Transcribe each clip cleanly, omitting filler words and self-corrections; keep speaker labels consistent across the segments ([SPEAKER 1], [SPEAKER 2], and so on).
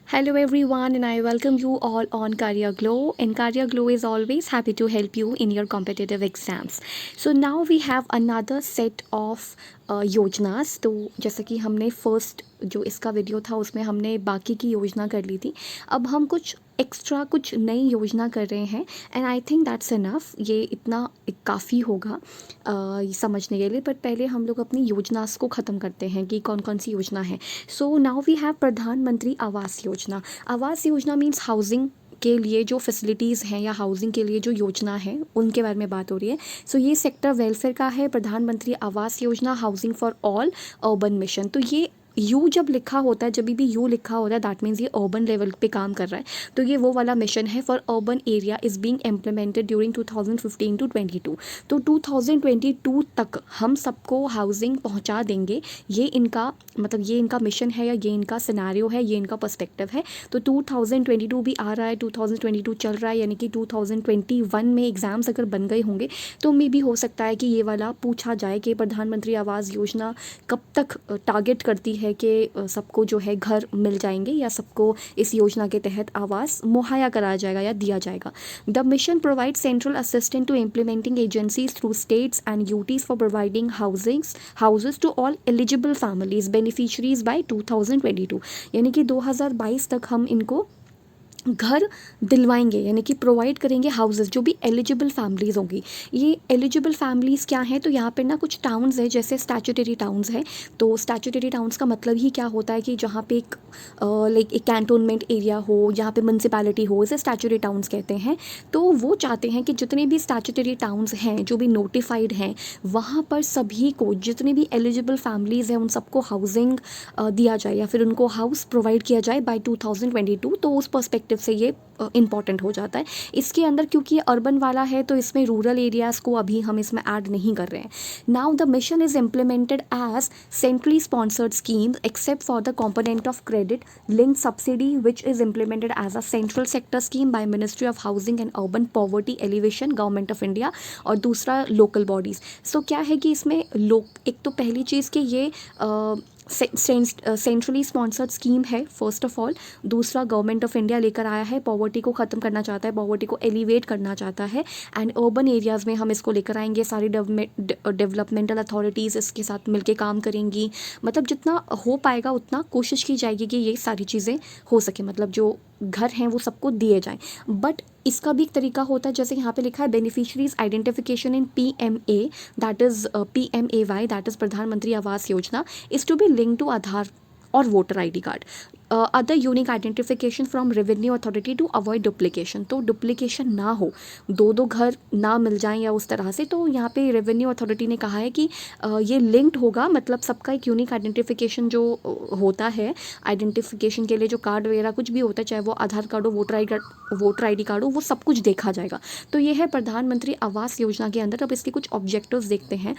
[SPEAKER 1] Hello everyone and I welcome you all on Career Glow, and Career Glow is always happy to help you in your competitive exams. So now we have another set of योजनास. तो जैसे कि हमने first जो इसका video था उसमें हमने बाकी की योजना कर ली थी, अब हम कुछ एक्स्ट्रा कुछ नई योजना कर रहे हैं and I think that's enough. ये इतना काफ़ी होगा ये समझने के लिए, पर पहले हम लोग अपनी योजनास को ख़त्म करते हैं कि कौन कौन सी योजना है. सो नाउ वी हैव प्रधानमंत्री आवास योजना. आवास योजना मीन्स हाउसिंग के लिए जो फैसिलिटीज़ हैं या हाउसिंग के लिए जो योजना है उनके बारे में बात हो रही है. सो ये सेक्टर वेलफेयर का है. प्रधानमंत्री आवास योजना, housing for all, urban mission. तो ये यू जब लिखा होता है, जब भी यू लिखा होता है दैट मीन्स ये अर्बन लेवल पे काम कर रहा है. तो ये वो वाला मिशन है for urban area is being implemented during 2015 to 22. तो 2022 तक हम सबको हाउसिंग पहुंचा देंगे. ये इनका मतलब ये इनका मिशन है या ये इनका सिनेरियो है, ये इनका पर्सपेक्टिव है. तो 2022 भी आ रहा है, 2022 चल रहा है, यानी कि 2021 में एग्ज़ाम्स अगर बन गए होंगे तो मे भी हो सकता है कि ये वाला पूछा जाए कि प्रधानमंत्री आवास योजना कब तक टारगेट करती है कि सबको जो है घर मिल जाएंगे या सबको इस योजना के तहत आवास मुहैया कराया जाएगा या दिया जाएगा. The mission provide central assistant to implementing agencies through states and UTs for providing houses to all eligible families beneficiaries by 2022. यानी कि 2022 तक हम इनको घर दिलवाएंगे, यानी कि प्रोवाइड करेंगे हाउसेस जो भी एलिजिबल फैमिलीज़ होंगी. ये एलिजिबल फैमिलीज़ क्या हैं? तो यहाँ पे ना कुछ टाउन्स है जैसे स्टैट्यूटरी टाउन्स है. तो स्टैट्यूटरी टाउन्स का मतलब ही क्या होता है कि जहाँ पे एक लाइक एक कैंटोनमेंट एरिया हो, जहाँ पे म्यूनसिपैलिटी हो, इसे स्टैट्यूटरी टाउन्स कहते हैं. तो वो चाहते हैं कि जितने भी स्टैट्यूटरी टाउन्स हैं जो भी नोटिफाइड हैं वहाँ पर सभी को, जितने भी एलिजिबल फैमिलीज़ हैं उन सबको हाउसिंग दिया जाए या फिर उनको हाउस प्रोवाइड किया जाए बाय 2022. तो उस पर्सपेक्टिव से ये इम्पॉर्टेंट हो जाता है. इसके अंदर क्योंकि ये अर्बन वाला है तो इसमें रूरल एरियाज़ को अभी हम इसमें ऐड नहीं कर रहे हैं. Now the mission is implemented as centrally sponsored scheme except for the component of credit link subsidy which is implemented as a central sector scheme by ministry of housing and urban poverty alleviation, government of India, और दूसरा local bodies. सो क्या है कि इसमें एक तो पहली चीज़ कि ये सेंट्रली स्पॉन्सर्ड स्कीम है फर्स्ट ऑफ ऑल. दूसरा गवर्नमेंट ऑफ इंडिया लेकर आया है, पॉवर्टी को ख़त्म करना चाहता है, पॉवर्टी को एलिवेट करना चाहता है. एंड अर्बन एरियाज़ में हम इसको लेकर आएंगे. सारी डेवलपमेंटल अथॉरिटीज़ इसके साथ मिलके काम करेंगी. मतलब जितना हो पाएगा उतना कोशिश की जाएगी कि ये सारी चीज़ें हो सके, मतलब जो घर हैं वो सबको दिए जाएं. बट इसका भी एक तरीका होता है, जैसे यहाँ पे लिखा है beneficiaries identification in PMA, that is PMAY, that is Pradhan Mantri Awas Yojana, is to be link to Aadhaar और voter ID card, other unique identification from revenue authority to avoid duplication. तो डुप्लीकेशन ना हो, दो घर ना मिल जाएं या उस तरह से. तो यहाँ पे रेवेन्यू अथॉरिटी ने कहा है कि ये लिंक्ड होगा, मतलब सबका एक यूनिक आइडेंटिफिकेशन जो होता है, आइडेंटिफिकेशन के लिए जो कार्ड वगैरह कुछ भी होता है, चाहे वो आधार कार्ड हो, वोटर ID कार्ड हो, वो सब कुछ देखा जाएगा. तो ये है प्रधानमंत्री आवास योजना के अंदर. अब इसके कुछ ऑब्जेक्टिव्स देखते हैं.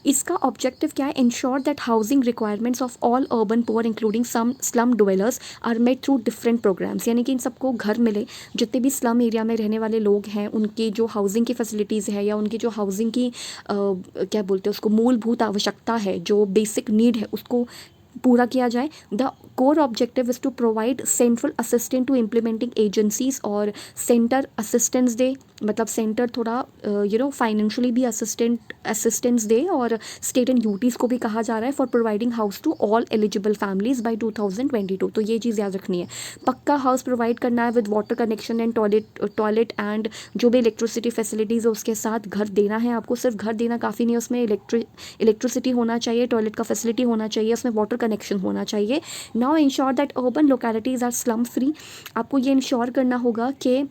[SPEAKER 1] इसका ऑब्जेक्टिव क्या है? Ensure that housing requirements of all urban poor including some slum dwellers are met through different programmes. यानी कि इन सबको घर मिले, जितने भी स्लम एरिया में रहने वाले लोग हैं उनकी जो हाउसिंग की फैसिलिटीज़ है या उनकी जो हाउसिंग की क्या बोलते हैं उसको, मूलभूत आवश्यकता है, जो बेसिक नीड है, उसको पूरा किया जाए. The core objective is to provide central assistant to implementing agencies, और सेंटर असिस्टेंस दे, मतलब सेंटर थोड़ा फाइनेंशियली भी असिस्टेंस दे, और स्टेट एंड यूटीज़ को भी कहा जा रहा है for providing house to all eligible families by 2022. तो ये चीज़ याद रखनी है. पक्का हाउस प्रोवाइड करना है with water connection and toilet and जो भी इलेक्ट्रिसिटी फैसिलिटीज़ है उसके साथ घर देना है आपको. सिर्फ घर देना काफ़ी नहीं, उसमें इलेक्ट्रिसिटी होना चाहिए, टॉयलेट का फैसिलिटी होना चाहिए, उसमें वाटर कनेक्शन होना चाहिए. Now ensure that urban localities are slum free. आपको ये इंश्योर करना होगा कि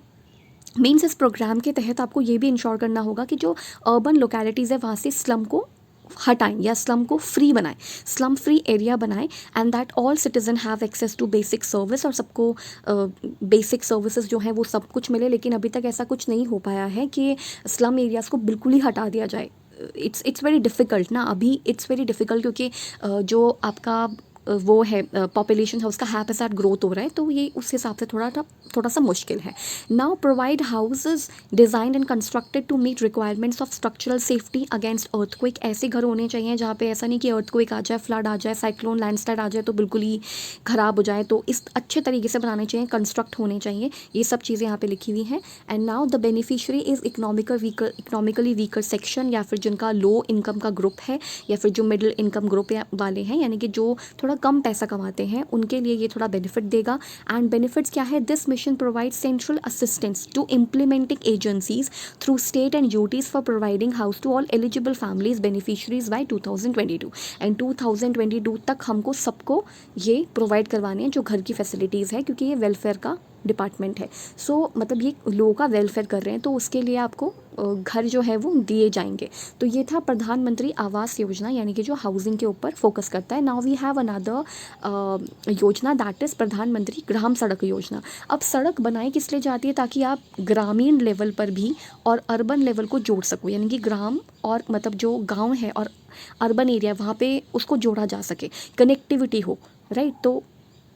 [SPEAKER 1] मीन्स इस प्रोग्राम के तहत आपको ये भी इंश्योर करना होगा कि जो अर्बन लोकेलिटीज़ है वहाँ से स्लम को हटाएं या स्लम को फ्री बनाएं, स्लम फ्री एरिया बनाएं. And that all citizen have access to basic service, और सबको बेसिक सर्विसेज जो हैं वो सब कुछ मिले. लेकिन अभी तक ऐसा कुछ नहीं हो पाया है कि स्लम एरियाज़ को बिल्कुल ही हटा दिया जाए. इट्स वेरी डिफ़िकल्ट ना, अभी इट्स वेरी डिफ़िकल्ट, क्योंकि जो आपका वो है पॉपुलेशन है उसका हैप्पीसाट ग्रोथ हो रहा है, तो ये उस हिसाब से थोड़ा सा मुश्किल है. Now provide houses designed and constructed to meet requirements of structural safety against earthquake. ऐसे घर होने चाहिए जहाँ पे ऐसा नहीं कि अर्थक्वेक आ जाए, फ्लड आ जाए, साइक्लोन, लैंडस्लाइड आ जाए तो बिल्कुल ही ख़राब हो जाए. तो इस अच्छे तरीके से बनाने चाहिए, कंस्ट्रक्ट होने चाहिए. ये सब चीज़ें यहाँ पे लिखी हुई हैं. And now the beneficiary is economically weaker section, या फिर जिनका लो इनकम का ग्रुप है, या फिर जो मिडिल इनकम ग्रुप वाले हैं, यानी कि जो थोड़ा कम पैसा कमाते हैं, उनके लिए ये थोड़ा बेनिफिट देगा. एंड बेनिफिट्स क्या है? This mission provide central assistance to implementing agencies through state and UTs for providing house to all eligible families beneficiaries by 2022. And 2022 तक हमको सबको ये प्रोवाइड करवाने हैं जो घर की फैसिलिटीज़ है, क्योंकि ये वेलफेयर का डिपार्टमेंट है. सो मतलब ये लोगों का वेलफेयर कर रहे हैं, तो उसके लिए आपको घर जो है वो दिए जाएंगे. तो ये था प्रधानमंत्री आवास योजना, यानी कि जो हाउसिंग के ऊपर फोकस करता है. नाउ वी हैव अनदर योजना दैट इज़ प्रधानमंत्री ग्राम सड़क योजना. अब सड़क बनाई किस लिए जाती है? ताकि आप ग्रामीण लेवल पर भी और अर्बन लेवल को जोड़ सको, यानी कि ग्राम और मतलब जो गांव है और अर्बन एरिया वहाँ पे उसको जोड़ा जा सके, कनेक्टिविटी हो, राइट. तो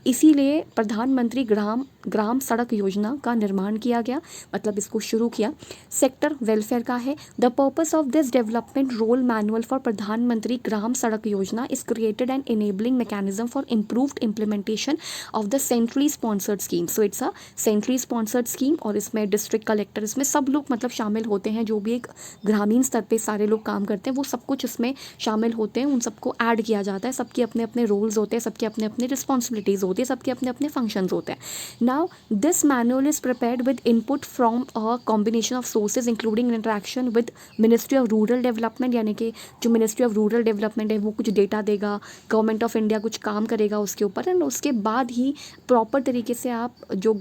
[SPEAKER 1] इसीलिए प्रधानमंत्री ग्राम सड़क योजना का निर्माण किया गया, मतलब इसको शुरू किया. सेक्टर वेलफेयर का है. The purpose of this development role manual for Pradhanmantri Gram Sadak Yojana is created and enabling mechanism for improved implementation of the centrally sponsored scheme. So it's a centrally sponsored scheme, और इसमें डिस्ट्रिक्ट कलेक्टर, इसमें सब लोग मतलब शामिल होते हैं, जो भी एक ग्रामीण स्तर पे सारे लोग काम करते हैं वो सब कुछ इसमें शामिल होते हैं. उन सबको ऐड किया जाता है. सबके अपने अपने रोल्स होते हैं, सबके अपने अपने रिस्पॉन्सिबिलिटीज़ होती है, सबके अपने अपने फंक्शंस होते हैं. Now this manual is prepared with input from a combination of sources including interaction with ministry of rural development, यानी कि जो मिनिस्ट्री ऑफ रूरल डेवलपमेंट है वो कुछ डेटा देगा, गवर्नमेंट ऑफ इंडिया कुछ काम करेगा उसके ऊपर, एंड उसके बाद ही प्रॉपर तरीके से आप जो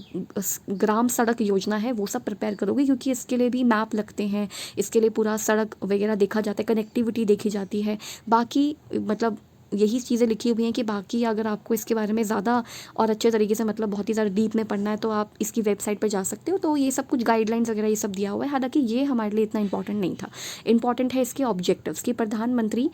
[SPEAKER 1] ग्राम सड़क योजना है वो सब प्रिपेयर करोगे, क्योंकि इसके लिए भी मैप लगते हैं, इसके लिए पूरा सड़क वगैरह देखा जाता है, कनेक्टिविटी देखी जाती है. बाकी मतलब यही चीज़ें लिखी हुई हैं कि बाकी अगर आपको इसके बारे में ज़्यादा और अच्छे तरीके से मतलब बहुत ही ज़्यादा डीप में पढ़ना है तो आप इसकी वेबसाइट पर जा सकते हो. तो ये सब कुछ गाइडलाइंस वगैरह ये सब दिया हुआ है. हालांकि ये हमारे लिए इतना इंपॉर्टेंट नहीं था. इंपॉर्टेंट है इसके ऑब्जेक्टिव्स कि प्रधानमंत्री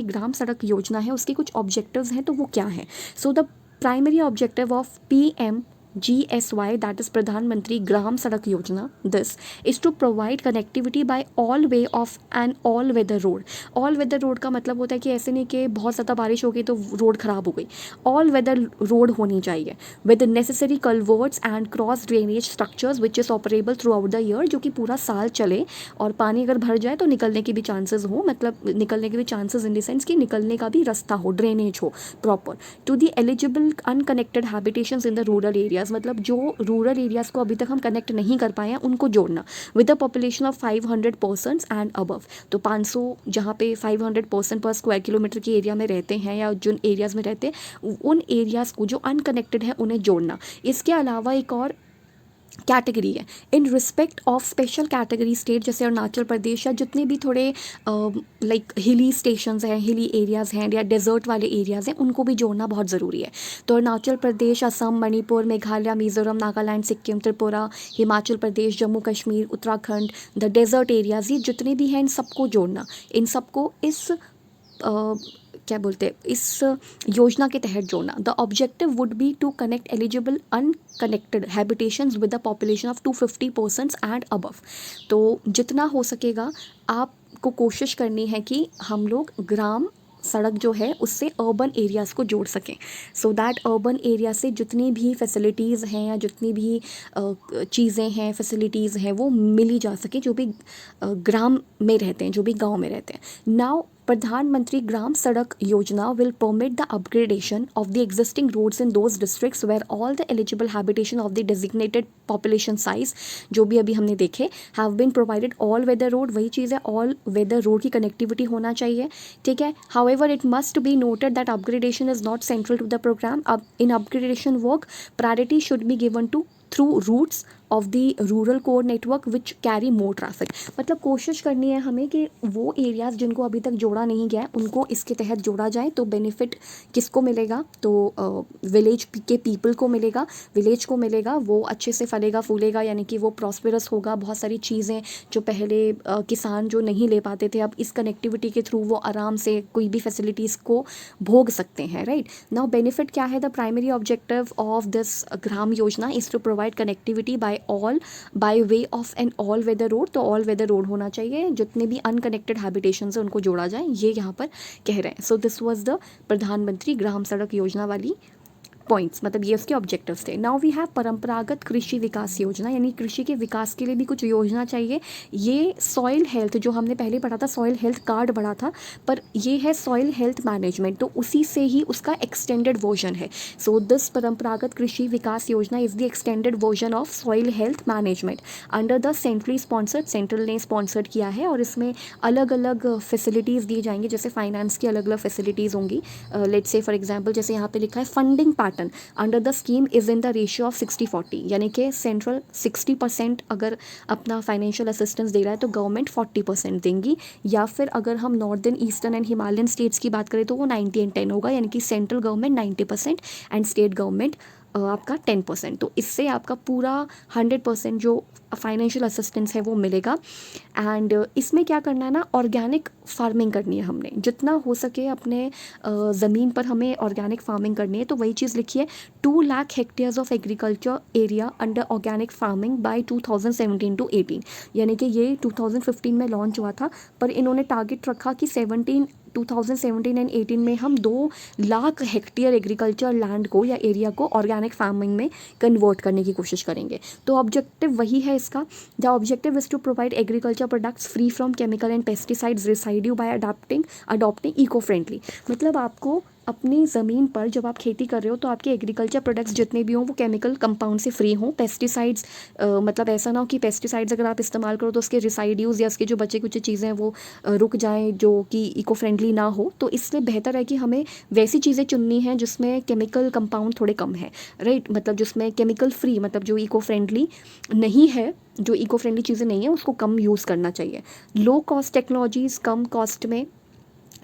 [SPEAKER 1] ग्राम सड़क योजना है उसके कुछ ऑब्जेक्टिव्स हैं, तो वो क्या है. So the primary objective of PMGSY, that is प्रधान मंत्री ग्राम सड़क योजना, this is to provide connectivity by all way of an all weather road. all weather road का मतलब होता है कि ऐसे नहीं कि बहुत ज़्यादा बारिश हो गई तो रोड ख़राब हो गई. all weather रोड होनी चाहिए with necessary culverts and cross drainage structures which is operable throughout the year, जो कि पूरा साल चले और पानी अगर भर जाए तो निकलने की भी चांसेस हो, मतलब निकलने के भी चांसेस इन द सेंस कि निकलने का भी रास्ता हो, ड्रेनेज हो proper. To the eligible unconnected habitations in the rural areas, मतलब जो रूरल एरियाज़ को अभी तक हम कनेक्ट नहीं कर पाए हैं उनको जोड़ना. With a population of 500 persons and above, तो 500 जहाँ पे 500 पर्सन पर स्क्वायर किलोमीटर के एरिया में रहते हैं या जिन एरियाज़ में रहते हैं उन एरियाज़ को जो अनकनेक्टेड है उन्हें जोड़ना. इसके अलावा एक और कैटेगरी है in respect of special category state, जैसे अरुणाचल प्रदेश या जितने भी थोड़े लाइक हिली स्टेशंस हैं, हिली एरियाज़ हैं या डेजर्ट वाले एरियाज़ हैं, उनको भी जोड़ना बहुत ज़रूरी है. तो Arunachal Pradesh, Assam, Manipur, Meghalaya, Mizoram, Nagaland, Sikkim, Tripura, Himachal Pradesh, Jammu Kashmir, Uttarakhand, the desert areas, ये जितने भी हैं इन सबको जोड़ना. इन सबको इस क्या बोलते हैं इस योजना के तहत जोड़ना. The objective would be to connect eligible unconnected habitations with the population of 250 persons and above. तो जितना हो सकेगा आपको कोशिश करनी है कि हम लोग ग्राम सड़क जो है उससे अर्बन एरियाज़ को जोड़ सकें, सो दैट अर्बन एरिया से जितनी भी फैसिलिटीज़ हैं या जितनी भी चीज़ें हैं, फैसिलिटीज़ हैं, वो मिली जा सके जो भी ग्राम में रहते हैं, जो भी गांव में रहते हैं. नाउ प्रधानमंत्री Gram Sadak Yojana will permit the upgradation of the existing roads in those districts where all the eligible habitation of the designated population size, जो भी अभी हमने देखे, have been provided all weather road. वही चीज़ है, ऑल वेदर रोड की कनेक्टिविटी होना चाहिए, ठीक है. However it must be noted that upgradation is not central to the program. अब in upgradation work priority should be given to through routes of the rural core network which carry more traffic. मतलब कोशिश करनी है हमें कि वो areas जिनको अभी तक जोड़ा नहीं गया है उनको इसके तहत जोड़ा जाए। तो बेनिफिट किसको मिलेगा? तो विलेज के पीपल को मिलेगा, विलेज को मिलेगा, वो अच्छे से फलेगा फूलेगा, यानी कि वो प्रॉस्पेरस होगा। बहुत सारी चीज़ें जो पहले किसान जो नहीं ले पाते थे, अब इस कनेक्टिविटी के थ्रू वो आराम से कोई भी फैसिलिटीज़ को भोग सकते हैं, राइट। नाउ बेनिफिट क्या है? The primary objective of this Gram Yojana is to provide connectivity by way of an all weather road. तो ऑल वेदर रोड होना चाहिए, जितने भी अनकनेक्टेड हैबिटेशन है उनको जोड़ा जाए, ये यहाँ पर कह रहे हैं। सो दिस वाज द प्रधानमंत्री ग्राम सड़क योजना वाली पॉइंट्स, मतलब ये उसके ऑब्जेक्टिव्स थे। नाउ वी हैव परंपरागत कृषि विकास योजना, यानी कृषि के विकास के लिए भी कुछ योजना चाहिए। ये सॉइल हेल्थ, जो हमने पहले पढ़ा था सॉइल हेल्थ कार्ड पढ़ा था, पर ये है सॉइल हेल्थ मैनेजमेंट, तो उसी से ही उसका एक्सटेंडेड वर्जन है। सो दिस परंपरागत कृषि विकास योजना is the extended version of soil health management under the centrally sponsored, central ने स्पॉन्सर्ड किया है, और इसमें अलग अलग फैसिलिटीज़ दी जाएंगी, जैसे फाइनेंस की अलग अलग फैसिलिटीज़ होंगी। लेट्स से फॉर एग्जांपल जैसे यहाँ पे लिखा है funding pattern under the scheme is in the ratio of 60-40, यानी कि सेंट्रल 60% अगर अपना फाइनेंशियल असिस्टेंस दे रहा है तो गवर्नमेंट 40% देंगी, या फिर अगर हम northern eastern and Himalayan states की बात करें तो वो 90-10 होगा, यानी कि central government 90% and state government आपका 10%। तो इससे आपका पूरा 100% जो फाइनेंशियल असिस्टेंस है वो मिलेगा। एंड इसमें क्या करना है ना, ऑर्गेनिक फार्मिंग करनी है हमने, जितना हो सके अपने ज़मीन पर हमें ऑर्गेनिक फार्मिंग करनी है। तो वही चीज़ लिखी है 2 lakh hectares of agriculture area under organic farming by 2017 to 18, यानी कि ये 2015 में लॉन्च हुआ था, पर इन्होंने टारगेट रखा कि 2017 एंड 18 में हम 2 लाख हेक्टेयर एग्रीकल्चर लैंड को या एरिया को ऑर्गेनिक फार्मिंग में कन्वर्ट करने की कोशिश करेंगे। तो ऑब्जेक्टिव वही है इसका। The objective is to provide agriculture products free from chemical and pesticides residue by adopting eco friendly. मतलब आपको अपनी ज़मीन पर जब आप खेती कर रहे हो तो आपके एग्रीकल्चर प्रोडक्ट्स जितने भी हों वो केमिकल कंपाउंड से फ्री हों, पेस्टिसाइड्स मतलब ऐसा ना हो कि पेस्टिसाइड्स अगर आप इस्तेमाल करो तो उसके रिसाइड्यूज़ या उसके जो बचे कुछ चीज़ें हैं वो रुक जाएं, जो कि इको फ्रेंडली ना हो। तो इसलिए बेहतर है कि हमें वैसी चीज़ें चुननी हैं जिसमें केमिकल कंपाउंड थोड़े कम है, राइट। मतलब जिसमें केमिकल फ्री, मतलब जो इको फ्रेंडली नहीं है, जो इको फ्रेंडली चीज़ें नहीं है उसको कम यूज़ करना चाहिए। लो कॉस्ट टेक्नोलॉजीज़, कम कॉस्ट में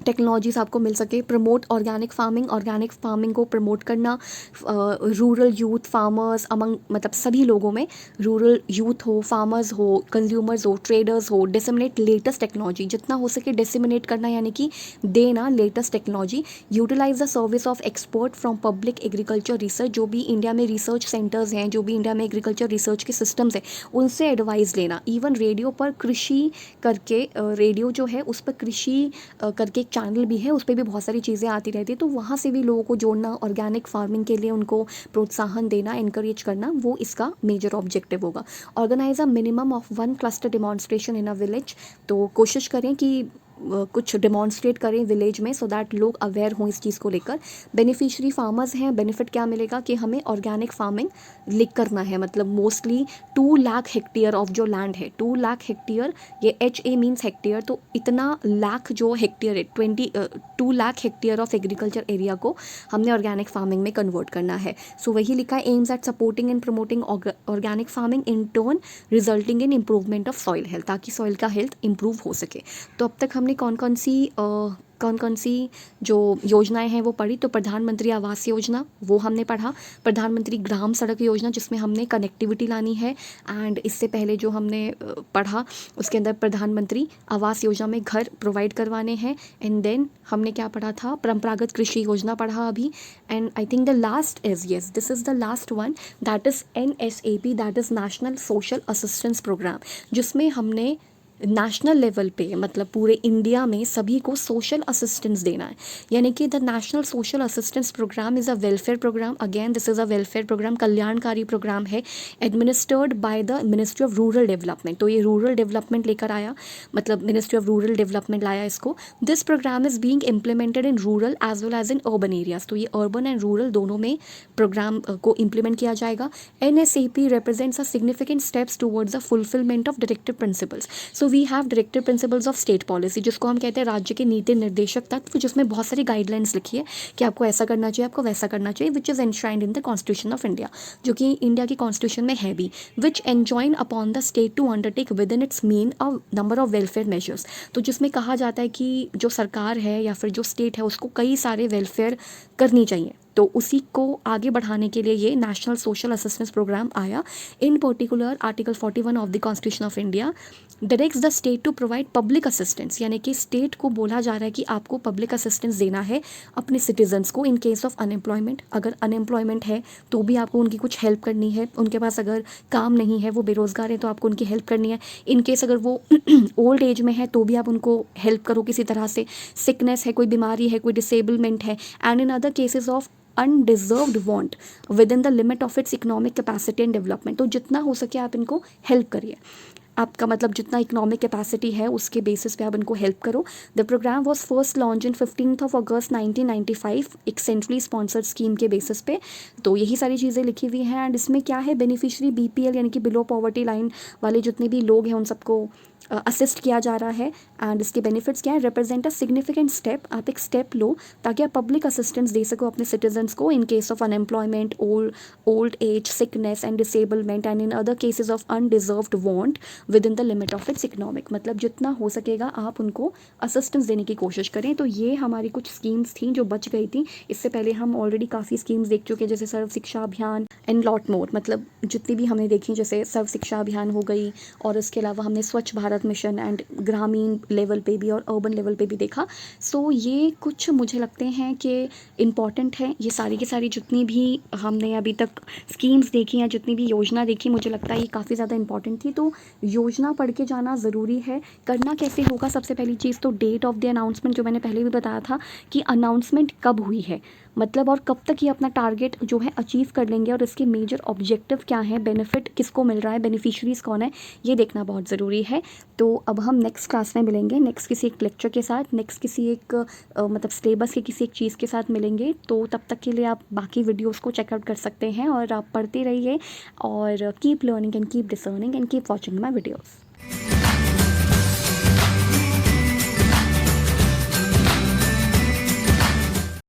[SPEAKER 1] टेक्नोलॉजीज़ आपको मिल सके। प्रमोट ऑर्गेनिक फार्मिंग को प्रमोट करना, रूरल यूथ फार्मर्स अमंग, मतलब सभी लोगों में, रूरल यूथ हो, फार्मर्स हो, कंज्यूमर्स हो, ट्रेडर्स हो। डिसमिनेट लेटेस्ट टेक्नोलॉजी, जितना हो सके डिसमिनेट करना, यानी कि देना latest technology. Utilize the service of expert from public agriculture research, जो भी इंडिया में रिसर्च सेंटर्स हैं, जो भी इंडिया में एग्रीकल्चर रिसर्च के सिस्टम्स हैं, उनसे एडवाइस लेना। इवन रेडियो पर कृषि करके, रेडियो जो है उस पर कृषि करके एक चैनल भी है, उस पर भी बहुत सारी चीज़ें आती रहती है, तो वहाँ से भी लोगों को जोड़ना, ऑर्गेनिक फार्मिंग के लिए उनको प्रोत्साहन देना, इनकरेज करना, वो इसका मेजर ऑब्जेक्टिव होगा। Organize a minimum of 1 cluster demonstration in a village, तो कोशिश करें कि कुछ डिमॉन्स्ट्रेट करें विलेज में, सो दैट लोग अवेयर हों इस चीज़ को लेकर। बेनिफिशरी फार्मर्स हैं, बेनिफिट क्या मिलेगा कि हमें ऑर्गेनिक फार्मिंग लिख करना है, मतलब मोस्टली 2 लाख हेक्टेयर ऑफ जो लैंड है, 2 लाख हेक्टेयर, ये HA मीन्स हेक्टेयर, तो इतना लाख जो हेक्टेयर है, 2 lakh hectare of agriculture area को हमने ऑर्गेनिक फार्मिंग में कन्वर्ट करना है। सो वही लिखा है, aims at supporting and promoting organic farming in turn resulting in improvement of soil health, ताकि सॉइल का हेल्थ इंप्रूव हो सके। तो अब तक हमने कौन कौन सी जो योजनाएं हैं वो पढ़ी। तो प्रधानमंत्री आवास योजना वो हमने पढ़ा, प्रधानमंत्री ग्राम सड़क योजना जिसमें हमने कनेक्टिविटी लानी है, एंड इससे पहले जो हमने पढ़ा उसके अंदर प्रधानमंत्री आवास योजना में घर प्रोवाइड करवाने हैं। एंड देन हमने क्या पढ़ा था, परंपरागत कृषि योजना पढ़ा अभी। And I think the last is, yes this is the last one, that is NSAP, that is national social assistance programme, जिसमें हमने नेशनल लेवल पे, मतलब पूरे इंडिया में सभी को सोशल असिस्टेंस देना है। यानी कि the national social assistance programme is a welfare programme, again this is a welfare programme, कल्याणकारी प्रोग्राम है, administered by the ministry of rural development. तो ये रूरल डेवलपमेंट लेकर आया, मतलब मिनिस्ट्री ऑफ रूरल डेवलपमेंट लाया इसको। This programme is being implemented in rural as well as in urban areas, तो ये अर्बन एंड रूरल दोनों में प्रोग्राम को इम्प्लीमेंट किया जाएगा। NSAP represents a significant steps towards the fulfilment of directive principles. So so we have directive principles of state policy, जिसको हम कहते हैं राज्य के नीति निर्देशक तत्व, जिसमें बहुत सारी गाइडलाइंस लिखी है कि आपको ऐसा करना चाहिए, आपको वैसा करना चाहिए, which is enshrined in the constitution of India, जो कि इंडिया की कॉन्स्टिट्यूशन में है भी, which enjoin upon the state to undertake within its mean a number of welfare measures. तो जिसमें कहा जाता है कि जो सरकार है या फिर जो स्टेट है उसको कई सारे वेलफेयर करनी चाहिए, तो उसी को आगे बढ़ाने के लिए ये नेशनल सोशल असिस्टेंस प्रोग्राम आया। In particular article 41 of the constitution of India directs the state to provide public assistance, यानी कि स्टेट को बोला जा रहा है कि आपको पब्लिक असिस्टेंस देना है अपने सिटीजन्स को इन केस ऑफ अनएम्प्लॉयमेंट। अगर अनएम्प्लॉयमेंट है तो भी आपको उनकी कुछ हेल्प करनी है, उनके पास अगर काम नहीं है, वो बेरोज़गार है, तो आपको उनकी हेल्प करनी है। इन केस अगर वो ओल्ड एज में है तो भी आप उनको हेल्प करो किसी तरह से, सिकनेस है, कोई बीमारी है, कोई डिसेबलमेंट है, and in other cases of undeserved want within the limit of its economic capacity and development. तो जितना हो सके आप इनको हेल्प करिए, आपका मतलब जितना इकोनॉमिक कैपेसिटी है उसके बेसिस पे आप इनको हेल्प करो। The programme was first launch in 15 अगस्त 1995 एक सेंट्रली स्पॉन्सर्ड स्कीम के बेसिस पे। तो यही सारी चीज़ें लिखी हुई हैं, एंड इसमें क्या है, बेनिफिशियरी BPL यानी कि बिलो पॉवर्टी लाइन वाले जितने भी लोग हैं उन सबको असिस्ट किया जा रहा है। एंड इसके बेनिफिट्स क्या है, रिप्रेजेंट अ सिग्निफिकेंट स्टेप, आप एक स्टेप लो ताकि आप पब्लिक असिस्टेंस दे सको अपने सिटीजन्स को in case of unemployment, old age, sickness and disablement, and in other cases of undeserved want within the limit of its economic. मतलब जितना हो सकेगा आप उनको असिस्टेंस देने की कोशिश करें। तो ये हमारी कुछ स्कीम्स थी जो बच गई थी, इससे पहले हम ऑलरेडी काफ़ी स्कीम्स देख चुके हैं, जैसे सर्व शिक्षा अभियान एंड लॉट मोर, मतलब जितनी भी हमने देखी, जैसे सर्व शिक्षा अभियान हो गई, और इसके अलावा हमने स्वच्छ भारत मिशन एंड ग्रामीण लेवल पे भी और अर्बन लेवल पे भी देखा। सो ये कुछ मुझे लगते हैं कि इम्पॉर्टेंट है, ये सारी की सारी जितनी भी हमने अभी तक स्कीम्स देखी या जितनी भी योजना देखी, मुझे लगता है ये काफ़ी ज़्यादा इंपॉर्टेंट थी। तो योजना पढ़ के जाना ज़रूरी है। करना कैसे होगा, सबसे पहली चीज़ तो डेट ऑफ द अनाउंसमेंट, जो मैंने पहले भी बताया था कि अनाउंसमेंट कब हुई है, मतलब और कब तक ये अपना टारगेट जो है अचीव कर लेंगे, और इसके मेजर ऑब्जेक्टिव क्या है, बेनिफिट किसको मिल रहा है, बेनिफिशरीज कौन है, ये देखना बहुत ज़रूरी है। तो अब हम नेक्स्ट क्लास में मिलेंगे, नेक्स्ट किसी एक लेक्चर के साथ, नेक्स्ट किसी एक मतलब सिलेबस के किसी एक चीज़ के साथ मिलेंगे। तो तब तक के लिए आप बाकी वीडियोस को चेकआउट कर सकते हैं, और आप पढ़ते रहिए, और keep learning and keep discerning and keep watching my videos.